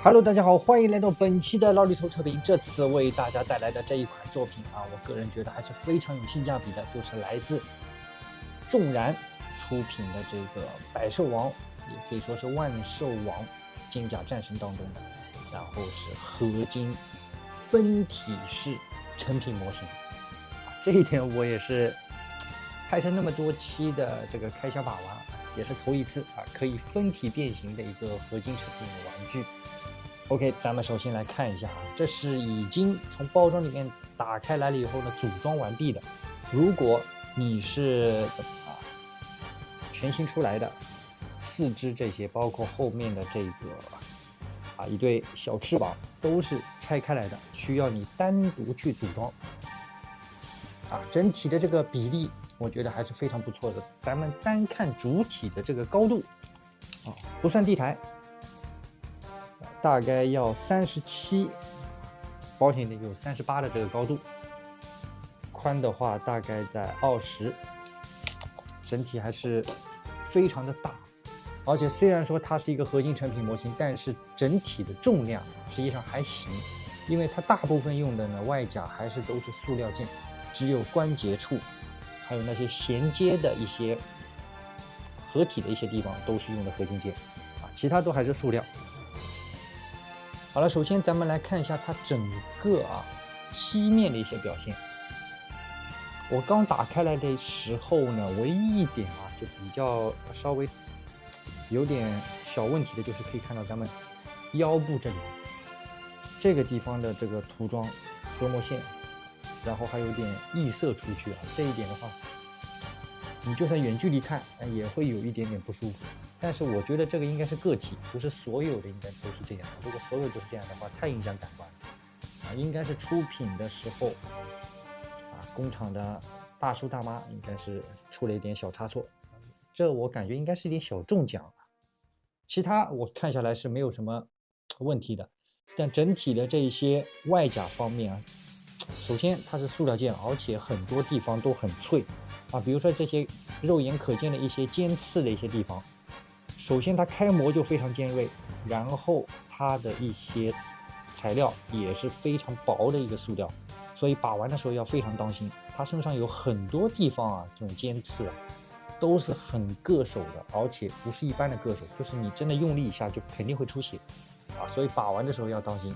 Hello， 大家好，欢迎来到本期的老里头测评。这次为大家带来的这一款作品啊，我个人觉得还是非常有性价比的，就是来自众燃出品的这个百兽王，也可以说是万兽王金甲战神当中的，然后是合金分体式成品模型。这一点我也是拍成那么多期的这个开箱把玩，也是头一次啊，可以分体变形的一个合金成品的玩具。OK， 咱们首先来看一下啊，这是已经从包装里面打开来了以后呢，组装完毕的。如果你是全新出来的四肢这些，包括后面的这个一对小翅膀都是拆开来的，需要你单独去组装。整体的这个比例我觉得还是非常不错的。咱们单看主体的这个高度不算地台。大概要37，保险点有38的这个高度，宽的话大概在20，整体还是非常的大。而且虽然说它是一个合金成品模型，但是整体的重量实际上还行，因为它大部分用的呢外甲还是都是塑料件，只有关节处还有那些衔接的一些合体的一些地方都是用的合金件其他都还是塑料。好了，首先咱们来看一下它整个漆面的一些表现。我刚打开来的时候呢，唯一一点就比较稍微有点小问题的，就是可以看到咱们腰部这里这个地方的这个涂装合膜线，然后还有点溢射出去这一点的话，你就算远距离看也会有一点点不舒服。但是我觉得这个应该是个体，不是所有的应该都是这样。如果所有都是这样的话，太影响感官了应该是出品的时候工厂的大叔大妈应该是出了一点小差错，这我感觉应该是一点小中奖。其他我看下来是没有什么问题的，但整体的这一些外甲方面首先它是塑料件，而且很多地方都很脆比如说这些肉眼可见的一些尖刺的一些地方，首先它开模就非常尖锐，然后它的一些材料也是非常薄的一个塑料，所以把玩的时候要非常当心。它身上有很多地方这种尖刺都是很硌手的，而且不是一般的硌手，就是你真的用力一下就肯定会出血所以把玩的时候要当心。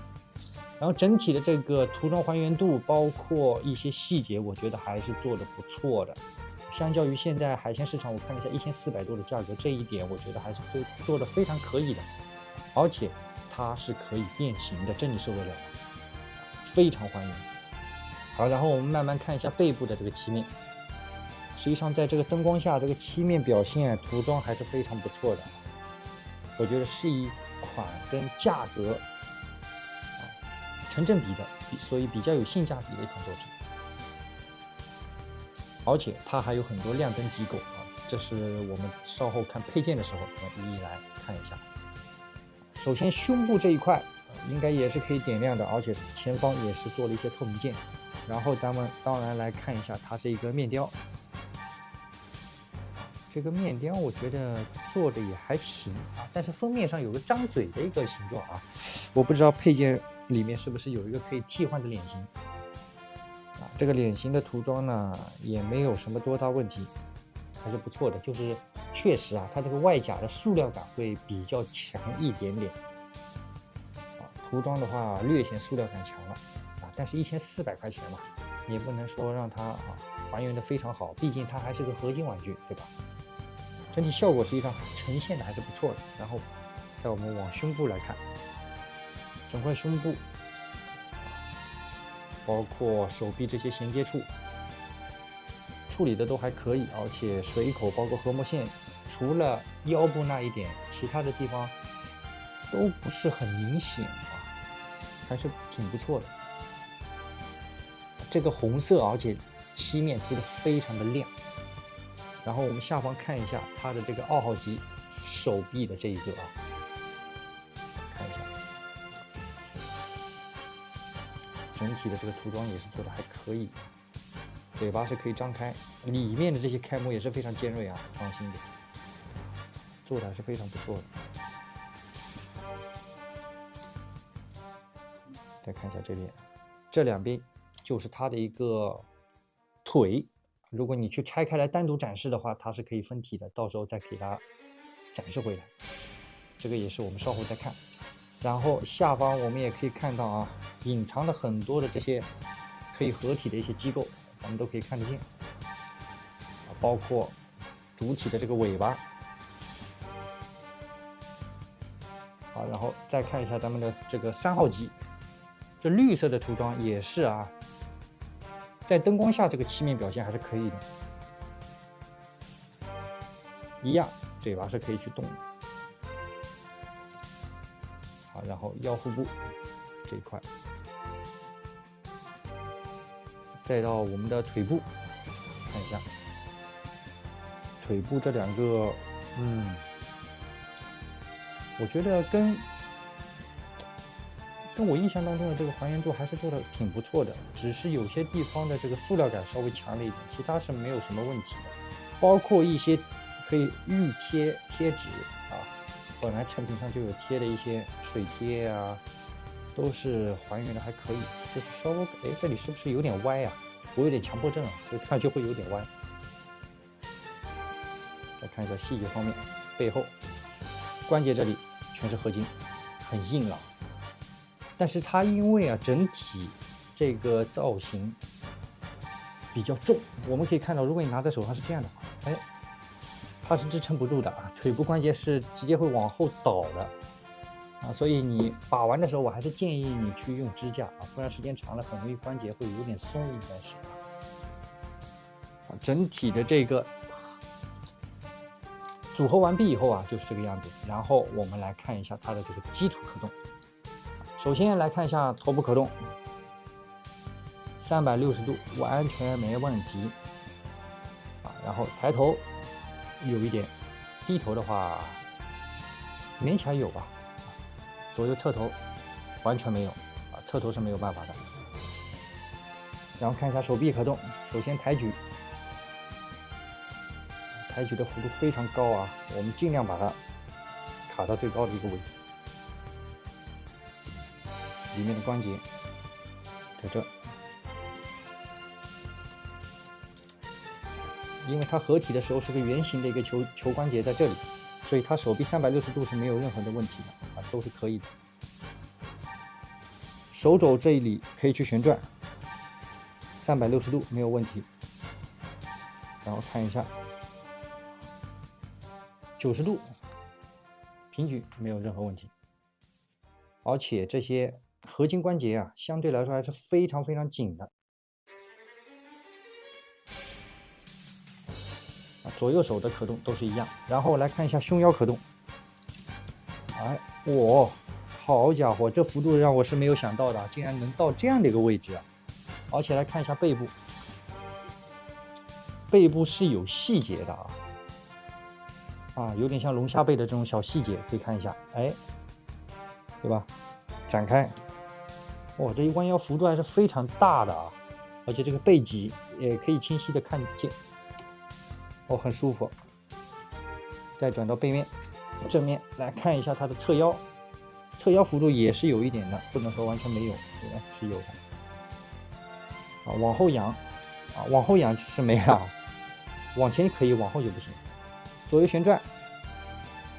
然后整体的这个涂装还原度包括一些细节我觉得还是做的不错的，相较于现在海鲜市场我看了一下1400多的价格，这一点我觉得还是做的非常可以的，而且它是可以变形的，这你受得了，非常还原。好，然后我们慢慢看一下背部的这个漆面，实际上在这个灯光下这个漆面表现涂装还是非常不错的，我觉得是一款跟价格成正比的，所以比较有性价比的一款作品。而且它还有很多亮灯机构这是我们稍后看配件的时候一一来看一下。首先胸部这一块应该也是可以点亮的，而且前方也是做了一些透明件。然后咱们当然来看一下，它是一个面雕，这个面雕我觉得做的也还行但是封面上有个张嘴的一个形状我不知道配件里面是不是有一个可以替换的脸型这个脸型的涂装呢也没有什么多大问题，还是不错的。就是确实它这个外甲的塑料感会比较强一点点涂装的话略显塑料感强了但是1400块钱嘛，也不能说让它还原的非常好，毕竟它还是个合金玩具，对吧？整体效果实际上呈现的还是不错的。然后在我们往胸部来看，整块胸部包括手臂这些衔接处处理的都还可以，而且水口包括合膜线除了腰部那一点，其他的地方都不是很明显还是挺不错的。这个红色而且漆面涂的非常的亮。然后我们下方看一下它的这个2号机手臂的这一个看一下整体的这个涂装也是做的还可以，嘴巴是可以张开，里面的这些开模也是非常尖锐放心的，做的还是非常不错的。再看一下这边，这两边就是它的一个腿。如果你去拆开来单独展示的话，它是可以分体的，到时候再给它展示回来。这个也是我们稍后再看。然后下方我们也可以看到啊，隐藏了很多的这些可以合体的一些机构，咱们都可以看得见，包括主体的这个尾巴。好，然后再看一下咱们的这个3号机，这绿色的涂装也是啊，在灯光下这个漆面表现还是可以的，一样，嘴巴是可以去动的。好，然后腰腹部这一块，再到我们的腿部，看一下腿部这两个，我觉得跟我印象当中的这个还原度还是做的挺不错的，只是有些地方的这个塑料感稍微强了一点，其他是没有什么问题的。包括一些可以预贴贴纸啊，本来成品上就有贴的一些水贴啊，都是还原的还可以，就是稍微这里是不是有点歪啊？我有点强迫症啊，所以看就会有点歪。再看一下细节方面，背后关节这里全是合金，很硬朗。但是它因为啊整体这个造型比较重，我们可以看到，如果你拿在手上是这样的话，它是支撑不住的啊，腿部关节是直接会往后倒的啊，所以你把玩的时候，我还是建议你去用支架啊，不然时间长了很容易关节会有点松，应该是啊。整体的这个组合完毕以后啊，就是这个样子。然后我们来看一下它的这个基础可动。首先来看一下头部可动，360度完全没问题啊。然后抬头有一点，低头的话勉强有吧。左右侧头完全没有啊，侧头是没有办法的。然后看一下手臂可动，首先抬举的幅度非常高啊，我们尽量把它卡到最高的一个位置。里面的关节在这，因为它合体的时候是个圆形的一个球关节在这里，所以它手臂360度是没有任何的问题的啊，都是可以的。手肘这里可以去旋转，360度没有问题。然后看一下90度平举没有任何问题，而且这些合金关节啊，相对来说还是非常非常紧的。左右手的可动都是一样。然后来看一下胸腰可动，好家伙，这幅度让我是没有想到的，竟然能到这样的一个位置啊！而且来看一下背部，背部是有细节的啊，有点像龙虾背的这种小细节，可以看一下，对吧？展开。这一弯腰幅度还是非常大的啊，而且这个背脊也可以清晰的看见，很舒服。再转到背面，正面来看一下它的侧腰，侧腰幅度也是有一点的，不能说完全没有，是有的。往后仰，往后仰是没有，往前可以，往后就不行。左右旋转，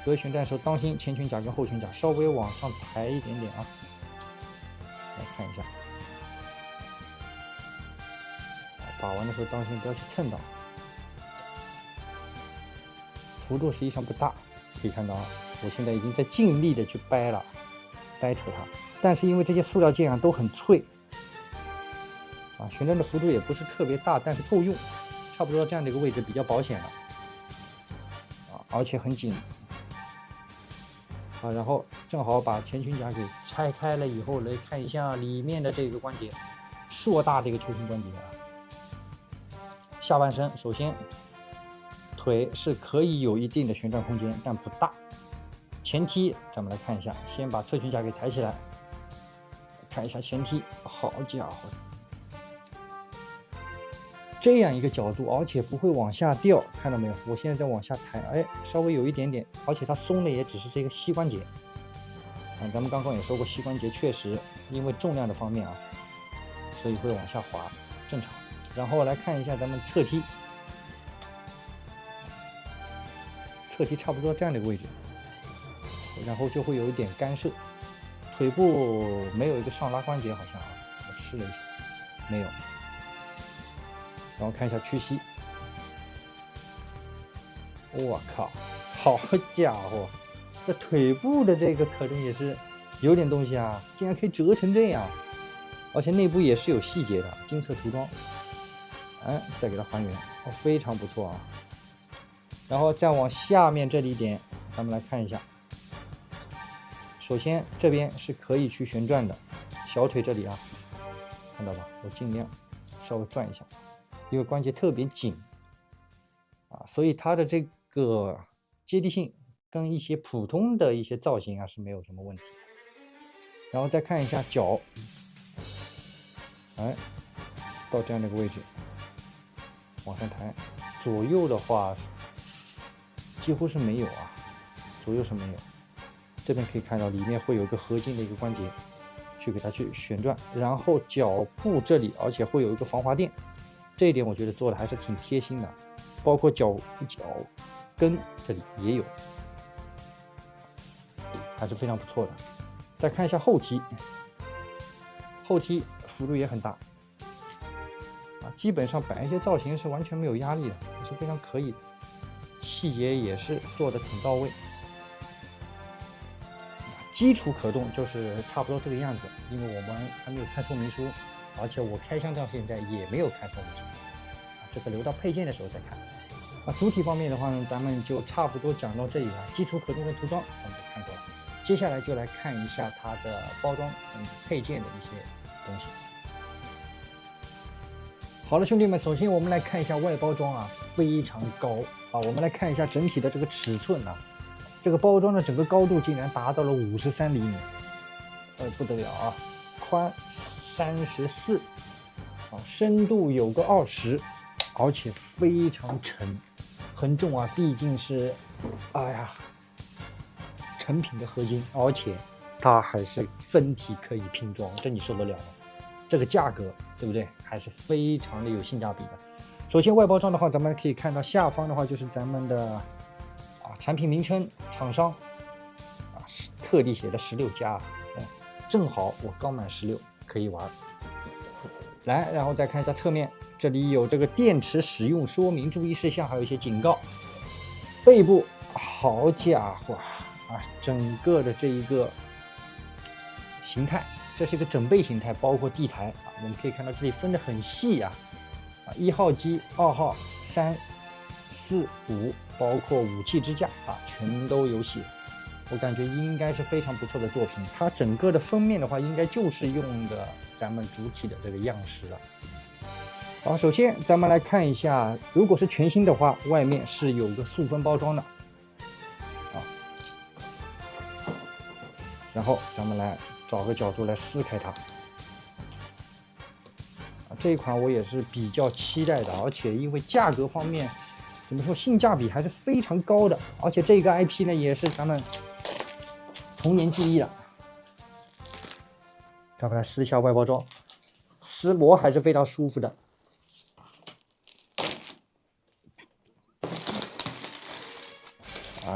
左右旋转的时候当心前拳甲跟后拳甲稍微往上抬一点点啊。来看一下，把玩的时候当心不要去蹭到。幅度实际上不大，可以看到我现在已经在尽力的去掰扯它，但是因为这些塑料件啊都很脆旋转的幅度也不是特别大，但是够用，差不多这样的一个位置比较保险了而且很紧然后正好把前裙甲给拆开了以后，来看一下里面的这个关节，硕大的一个球形关节下半身首先腿是可以有一定的旋转空间，但不大。前踢咱们来看一下，先把侧裙甲给抬起来，看一下前踢，好家伙，这样一个角度，而且不会往下掉，看到没有？我现在在往下抬，稍微有一点点，而且它松的也只是这个膝关节咱们刚刚也说过，膝关节确实因为重量的方面啊，所以会往下滑，正常。然后来看一下咱们侧踢，侧踢差不多这样的一个位置，然后就会有一点干涉。腿部没有一个上拉关节，好像啊，我试了一下，没有。然后看一下屈膝，我靠，好家伙，这腿部的这个可能也是有点东西啊，竟然可以折成这样，而且内部也是有细节的，金色涂装。哎，再给它还原，哦，非常不错啊。然后再往下面这里一点，咱们来看一下。首先这边是可以去旋转的，小腿这里啊，看到吧？我尽量稍微转一下，因为关节特别紧啊，所以它的这个接地性跟一些普通的一些造型啊是没有什么问题。然后再看一下脚，哎，到这样的一个位置，往上抬，左右的话几乎是没有啊，左右是没有。这边可以看到里面会有一个合金的一个关节，去给它去旋转，然后脚部这里，而且会有一个防滑垫，这一点我觉得做的还是挺贴心的，包括脚跟这里也有，还是非常不错的。再看一下后踢，后踢幅度也很大啊，基本上摆一些造型是完全没有压力的，也是非常可以的，细节也是做的挺到位。基础可动就是差不多这个样子，因为我们还没有看说明书，而且我开箱到现在也没有看说明书，这个留到配件的时候再看。主体方面的话呢，咱们就差不多讲到这里了。基础可动的涂装我们就看过了，接下来就来看一下它的包装配件的一些东西。好了，兄弟们，首先我们来看一下外包装啊，非常高啊，我们来看一下整体的这个尺寸啊。这个包装的整个高度竟然达到了53厘米，不得了啊！宽34，深度有个20，而且非常沉，很重啊，毕竟是，哎呀，成品的合金，而且它还是分体可以拼装，这你受得了吗？这个价格对不对？还是非常的有性价比的。首先外包装的话，咱们可以看到下方的话就是咱们的。产品名称、厂商啊，特地写的16加，正好我刚满16，可以玩。来，然后再看一下侧面，这里有这个电池使用说明、注意事项，还有一些警告。背部，好家伙啊，整个的这一个形态，这是一个整背形态，包括地台啊，我们可以看到这里分得很细啊，1号机、2号、3、4、5。包括武器支架啊，全都有写，我感觉应该是非常不错的作品。它整个的封面的话，应该就是用的咱们主体的这个样式了。好，首先咱们来看一下，如果是全新的话，外面是有个塑封包装的啊。然后咱们来找个角度来撕开它。这一款我也是比较期待的，而且因为价格方面。怎么说，性价比还是非常高的，而且这个 IP 呢也是咱们童年记忆了。咱们来撕一下外包装，撕膜还是非常舒服的。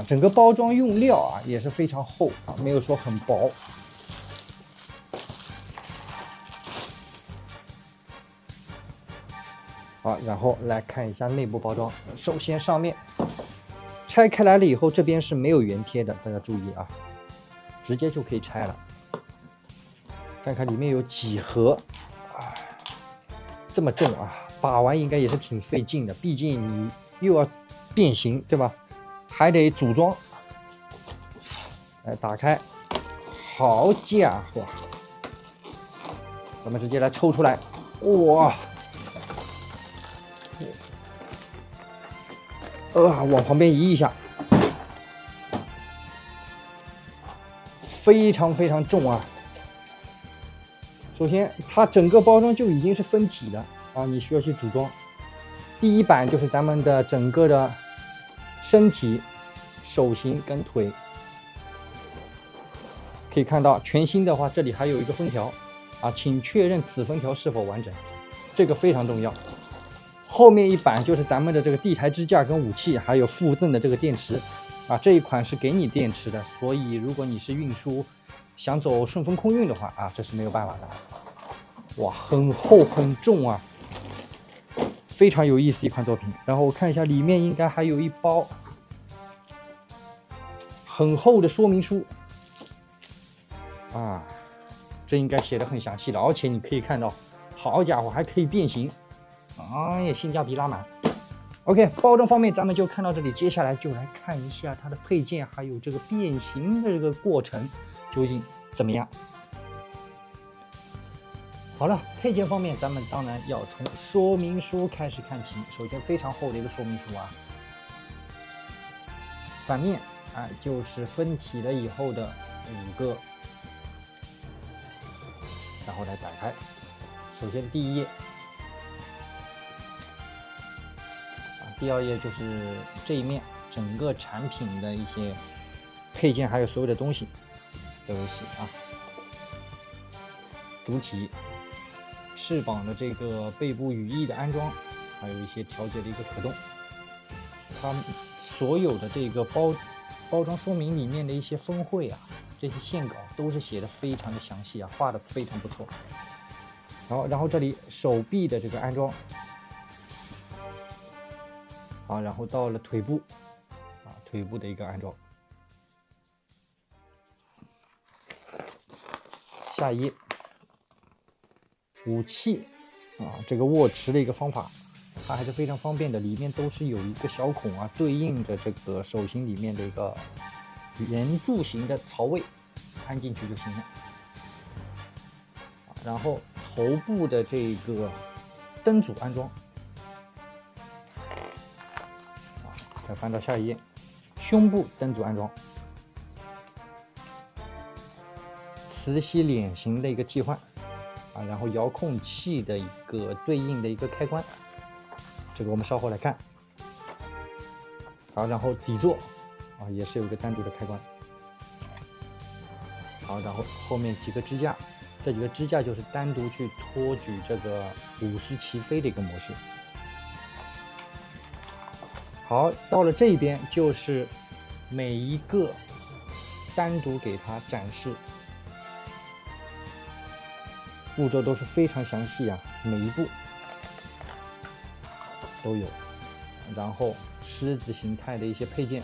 整个包装用料啊也是非常厚啊，没有说很薄。好，然后来看一下内部包装。首先上面拆开来了以后，这边是没有原贴的，大家注意啊，直接就可以拆了。看看里面有几盒，这么重啊，把玩应该也是挺费劲的，毕竟你又要变形，对吧？还得组装。来打开，好家伙，咱们直接来抽出来，哇！往旁边移一下，非常非常重啊！首先，它整个包装就已经是分体的啊，你需要去组装。第一版就是咱们的整个的身体、手型跟腿，可以看到全新的话，这里还有一个封条啊，请确认此封条是否完整，这个非常重要。后面一板就是咱们的这个地台支架跟武器，还有附赠的这个电池啊，这一款是给你电池的，所以如果你是运输想走顺丰空运的话啊，这是没有办法的。哇，很厚很重啊，非常有意思一款作品。然后我看一下里面应该还有一包很厚的说明书啊，这应该写的很详细了，而且你可以看到，好家伙，还可以变形，哎呀，性价比拉满。OK， 包装方面咱们就看到这里，接下来就来看一下它的配件，还有这个变形的这个过程究竟怎么样。好了，配件方面咱们当然要从说明书开始看起。首先非常厚的一个说明书啊，反面啊就是分体了以后的5个，然后来打开。首先第1页啊，第2页就是这一面整个产品的一些配件，还有所有的东西都有写啊。主体、翅膀的这个背部羽翼的安装，还有一些调节的一个可动。它所有的这个包装说明里面的一些分绘啊，这些线稿都是写的非常的详细啊，画的非常不错。好，然后这里手臂的这个安装，好，然后到了腿部啊，腿部的一个安装。下一页。武器啊，这个握持的一个方法，它还是非常方便的，里面都是有一个小孔啊，对应着这个手型里面的一个圆柱形的槽位，安进去就行了。然后头部的这个灯组安装，啊，再翻到下一页，胸部灯组安装，磁吸脸型的一个替换。啊，然后遥控器的一个对应的一个开关，这个我们稍后来看。好，然后底座啊也是有一个单独的开关。好，然后后面几个支架，这几个支架就是单独去托举这个50起飞的一个模式。好，到了这一边就是每一个单独给它展示。步骤都是非常详细啊，每一步都有。然后狮子形态的一些配件，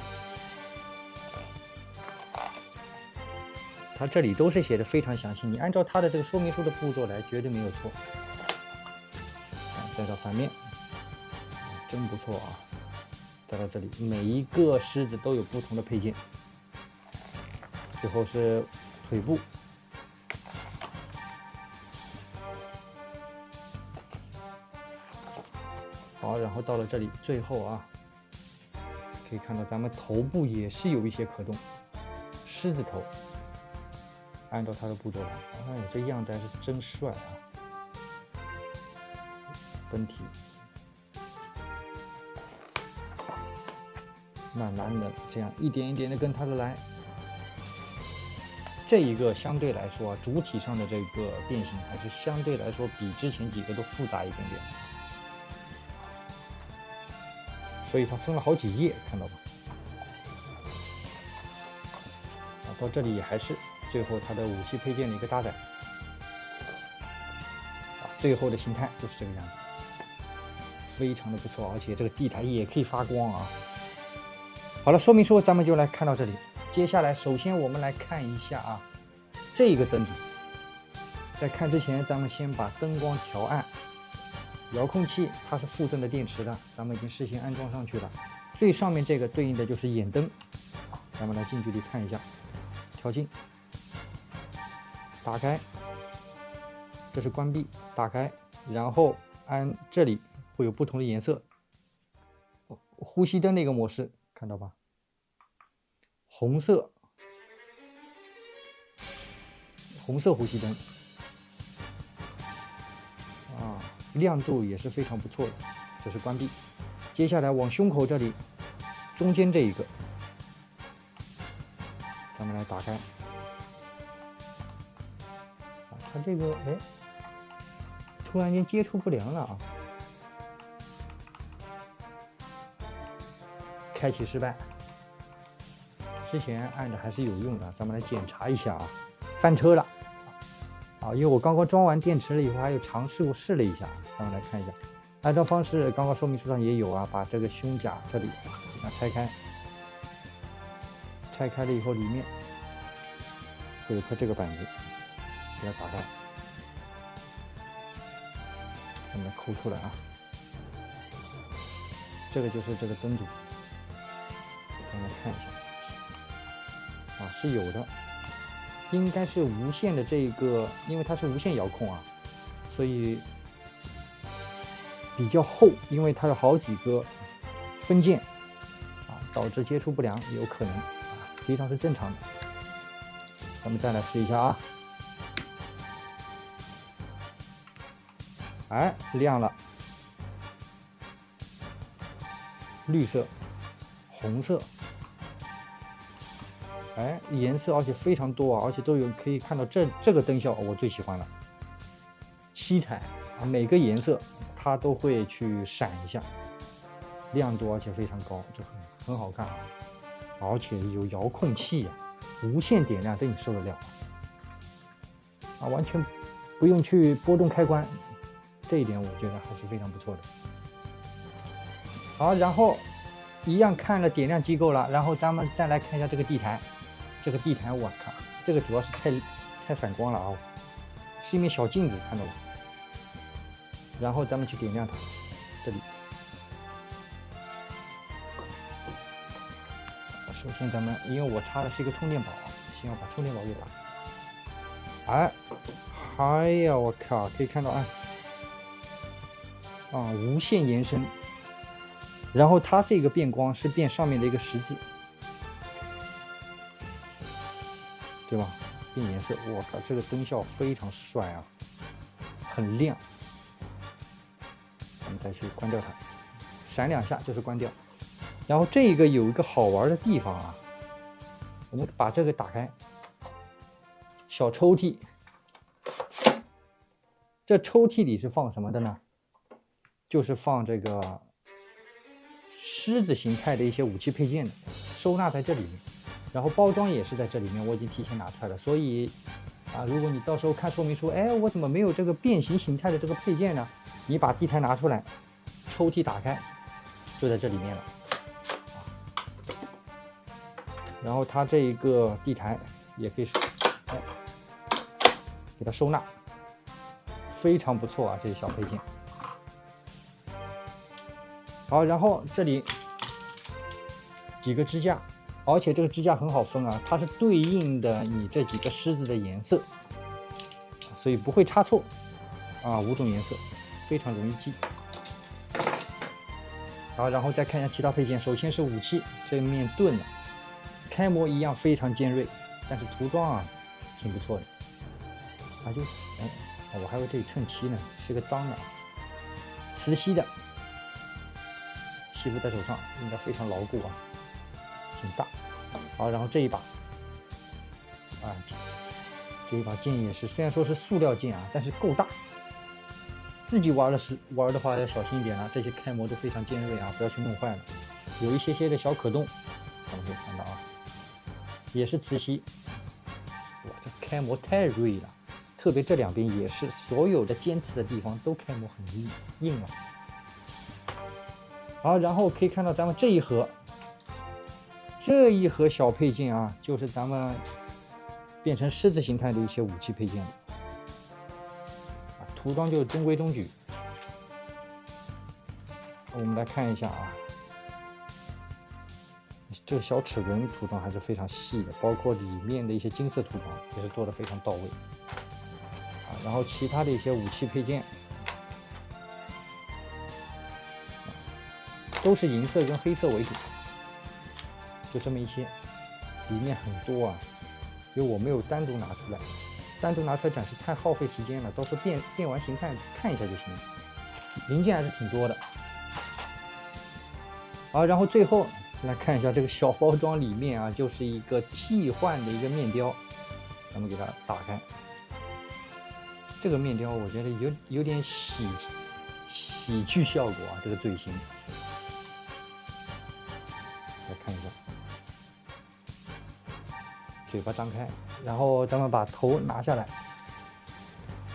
它这里都是写的非常详细，你按照它的这个说明书的步骤来，绝对没有错。再到反面，真不错啊。再到这里，每一个狮子都有不同的配件。最后是腿部。好，然后到了这里，最后啊，可以看到咱们头部也是有一些可动，狮子头，按照它的步骤来，哎，这样子还是真帅啊！分体，慢慢的这样一点一点的跟它的来。这一个相对来说啊，主体上的这个变形还是相对来说比之前几个都复杂一点点。所以它分了好几页，看到吧？啊，到这里还是最后它的武器配件的一个搭载。啊，最后的形态就是这个样子，非常的不错，而且这个地台也可以发光啊。好了，说明书咱们就来看到这里。接下来，首先我们来看一下啊，这个灯组。在看之前，咱们先把灯光调暗。遥控器它是附赠的电池的，咱们已经事先安装上去了。最上面这个对应的就是眼灯，咱们来近距离看一下。调近，打开，这是关闭，打开，然后按这里会有不同的颜色。呼吸灯的一个模式，看到吧？红色呼吸灯。亮度也是非常不错的，这是关闭。接下来往胸口这里，中间这一个，咱们来打开。它这个哎，突然间接触不良了啊！开启失败。之前按着还是有用的，咱们来检查一下啊。翻车了啊！因为我刚刚装完电池了以后，还有尝试试了一下，咱们来看一下。安装方式刚刚说明书上也有啊，把这个胸甲这里拆开，拆开了以后里面会有颗这个板子，给它打开，咱们抠出来啊。这个就是这个灯组，咱们看一下啊，是有的，应该是无线的这个，因为它是无线遥控啊，所以比较厚，因为它有好几个分件啊，导致接触不良有可能啊，实际上是正常的。咱们再来试一下啊，哎，亮了，绿色、红色，哎，颜色而且非常多啊，而且都有可以看到这个灯效我最喜欢了，7彩啊，每个颜色它都会去闪一下，亮度而且非常高，这很好看啊，而且有遥控器啊，无线点亮灯你受得了啊，完全不用去拨动开关，这一点我觉得还是非常不错的。好，然后一样看了点亮机构了，然后咱们再来看一下这个地台。这个地台我靠，这个主要是太反光了啊，是一面小镜子，看到了。然后咱们去点亮它，这里。首先咱们因为我插的是一个充电宝，先要把充电宝给打。哎呀，我靠，可以看到无线延伸。然后它这个变光是变上面的一个十字，对吧？变颜色，我靠，这个灯效非常帅啊，很亮。我们再去关掉它，闪2下就是关掉。然后这个有一个好玩的地方啊，我们把这个打开，小抽屉。这抽屉里是放什么的呢？就是放这个狮子形态的一些武器配件的，收纳在这里面，然后包装也是在这里面，我已经提前拿出来了。所以啊，如果你到时候看说明书，哎，我怎么没有这个变形形态的这个配件呢？你把地台拿出来，抽屉打开，就在这里面了。然后它这一个地台也可以给它收纳，非常不错啊，这些小配件。好，然后这里几个支架，而且这个支架很好分啊，它是对应的你这几个狮子的颜色，所以不会差错啊，5种颜色，非常容易记。好，然后再看一下其他配件，首先是武器，这面盾呢，开模一样非常尖锐，但是涂装啊挺不错的。我还以为这里蹭漆呢，是个脏的，磁吸的。吸附在手上应该非常牢固啊，挺大。好，然后这一把，这一把剑也是，虽然说是塑料剑啊，但是够大。自己玩的话要小心一点啊，这些开模都非常尖锐啊，不要去弄坏了。有一些的小可动，咱们可以看到啊，也是磁吸。哇，这开模太锐了，特别这两边也是，所有的尖刺的地方都开模很硬了。好，然后可以看到咱们这一盒小配件啊，就是咱们变成狮子形态的一些武器配件涂装就中规中矩。我们来看一下啊，这个小齿轮涂装还是非常细的，包括里面的一些金色涂装也是做的非常到位然后其他的一些武器配件都是银色跟黑色为主，就这么一些，里面很多啊，因为我没有单独拿出来，单独拿出来展示太耗费时间了，到时候变完形态看一下就行了，零件还是挺多的。好，然后最后来看一下这个小包装里面啊，就是一个替换的一个面标，咱们给它打开，这个面雕我觉得有点喜剧效果啊，这个嘴型。来看一下，嘴巴张开，然后咱们把头拿下来，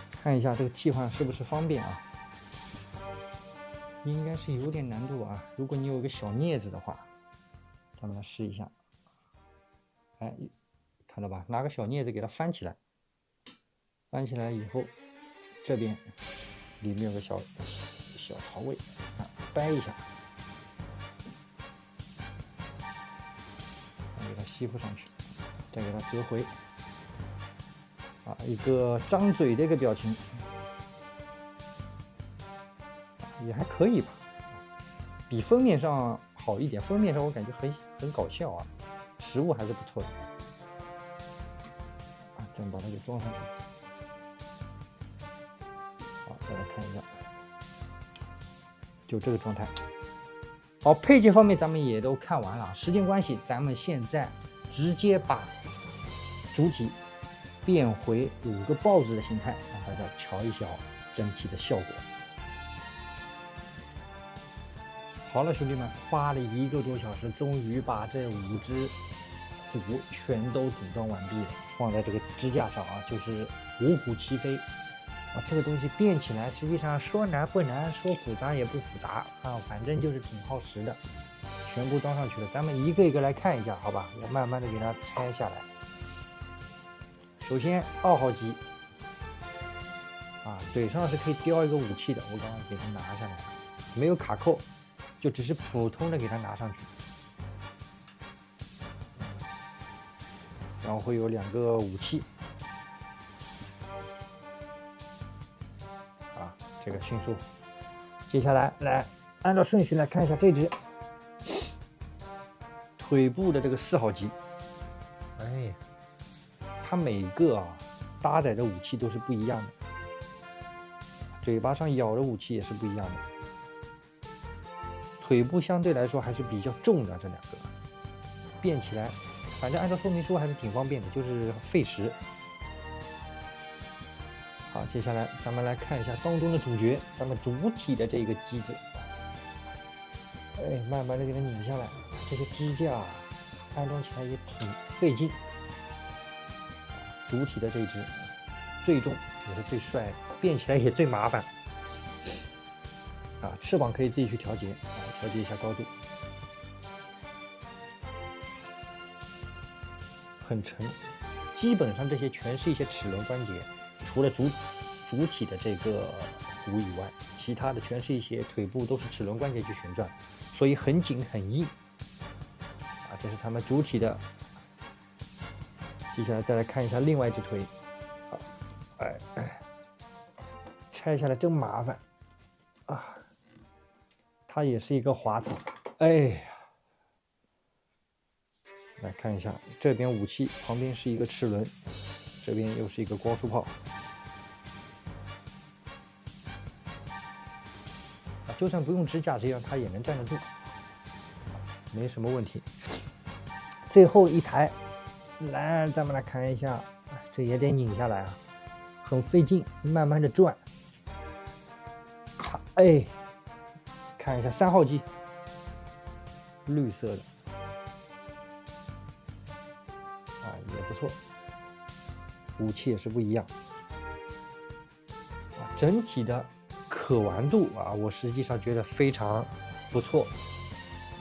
看一下这个替换是不是方便啊？应该是有点难度啊。如果你有一个小镊子的话，咱们来试一下。哎，看到吧？拿个小镊子给它翻起来，翻起来以后，这边里面有个小槽位啊，掰一下，给它吸附上去，再给它折回啊，一个张嘴的一个表情，也还可以吧，比封面上好一点。封面上我感觉很搞笑啊，实物还是不错的啊。咱们把它给装上去。好，再来看一下，就这个状态。好，配件方面咱们也都看完了，时间关系，咱们现在直接把主体变回5个豹子的形态，让大家瞧一瞧整体的效果。好了，兄弟们，花了1个多小时，终于把这5只虎全都组装完毕了，放在这个支架上啊，就是五虎齐飞啊。这个东西变起来，实际上说难不难，说复杂也不复杂啊，反正就是挺耗时的。全部装上去了，咱们一个一个来看一下，好吧？我慢慢的给它拆下来。首先2号机啊，嘴上是可以雕一个武器的，我刚刚给它拿下来，没有卡扣。就只是普通的给它拿上去，然后会有2个武器，啊，这个迅速。接下来按照顺序来看一下这只腿部的这个4号机，哎，它每个啊搭载的武器都是不一样的，嘴巴上咬的武器也是不一样的。腿部相对来说还是比较重的，这2个变起来，反正按照说明书还是挺方便的，就是费时。好，接下来咱们来看一下当中的主角，咱们主体的这个机子，哎，慢慢的给它拧下来，这个支架安装起来也挺费劲。主体的这只最重也是最帅，变起来也最麻烦。啊，翅膀可以自己去调节，调节一下高度。很沉，基本上这些全是一些齿轮关节，除了主体的这个骨以外，其他的全是一些腿部都是齿轮关节去旋转，所以很紧很硬。啊，这是他们主体的。接下来再来看一下另外一只腿，拆下来真麻烦啊。它也是一个滑草，哎呀，来看一下这边武器旁边是一个齿轮，这边又是一个光束炮，啊，就算不用支架，这样它也能站得住，没什么问题。最后一台，来，咱们来看一下，这也得拧下来啊，很费劲，慢慢的转，哎。看一下3号机，绿色的，啊，也不错，武器也是不一样，啊，整体的可玩度啊，我实际上觉得非常不错，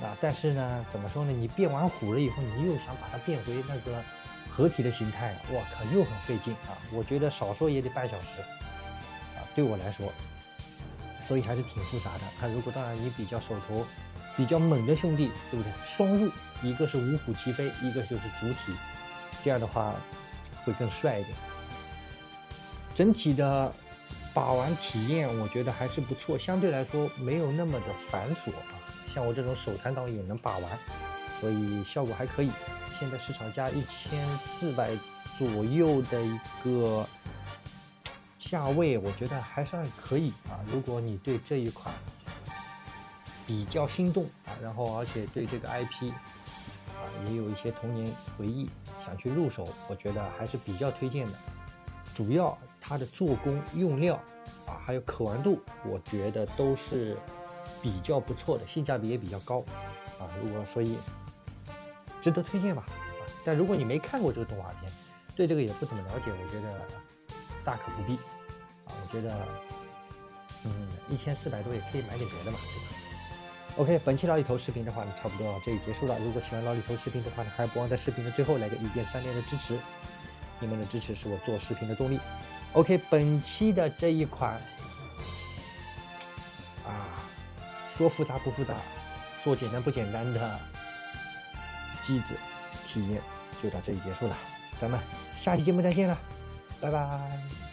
啊，但是呢，怎么说呢？你变完虎了以后，你又想把它变回那个合体的形态，我靠，又很费劲啊！我觉得少说也得半小时，啊，对我来说。所以还是挺复杂的。如果当然你比较手头比较猛的兄弟，对不对？双入，一个是五虎齐飞，一个就是主体，这样的话会更帅一点。整体的把玩体验我觉得还是不错，相对来说没有那么的繁琐啊。像我这种手残党也能把玩，所以效果还可以。现在市场价1400左右的一个价位，我觉得还算可以啊。如果你对这一款比较心动啊，然后而且对这个 IP 啊也有一些童年回忆，想去入手，我觉得还是比较推荐的。主要它它的做工、用料啊，还有可玩度，我觉得都是比较不错的，性价比也比较高啊。所以值得推荐吧。但如果你没看过这个动画片，对这个也不怎么了解，我觉得大可不必啊。我觉得1400多也可以买点别的嘛，对吧？OK， 本期老李头视频的话呢，差不多这里结束了。如果喜欢老李头视频的话呢，还不忘在视频的最后来个1键3连的支持，你们的支持是我做视频的动力。OK， 本期的这一款说复杂不复杂，说简单不简单的机子体验就到这里结束了，咱们下期节目再见了，拜拜。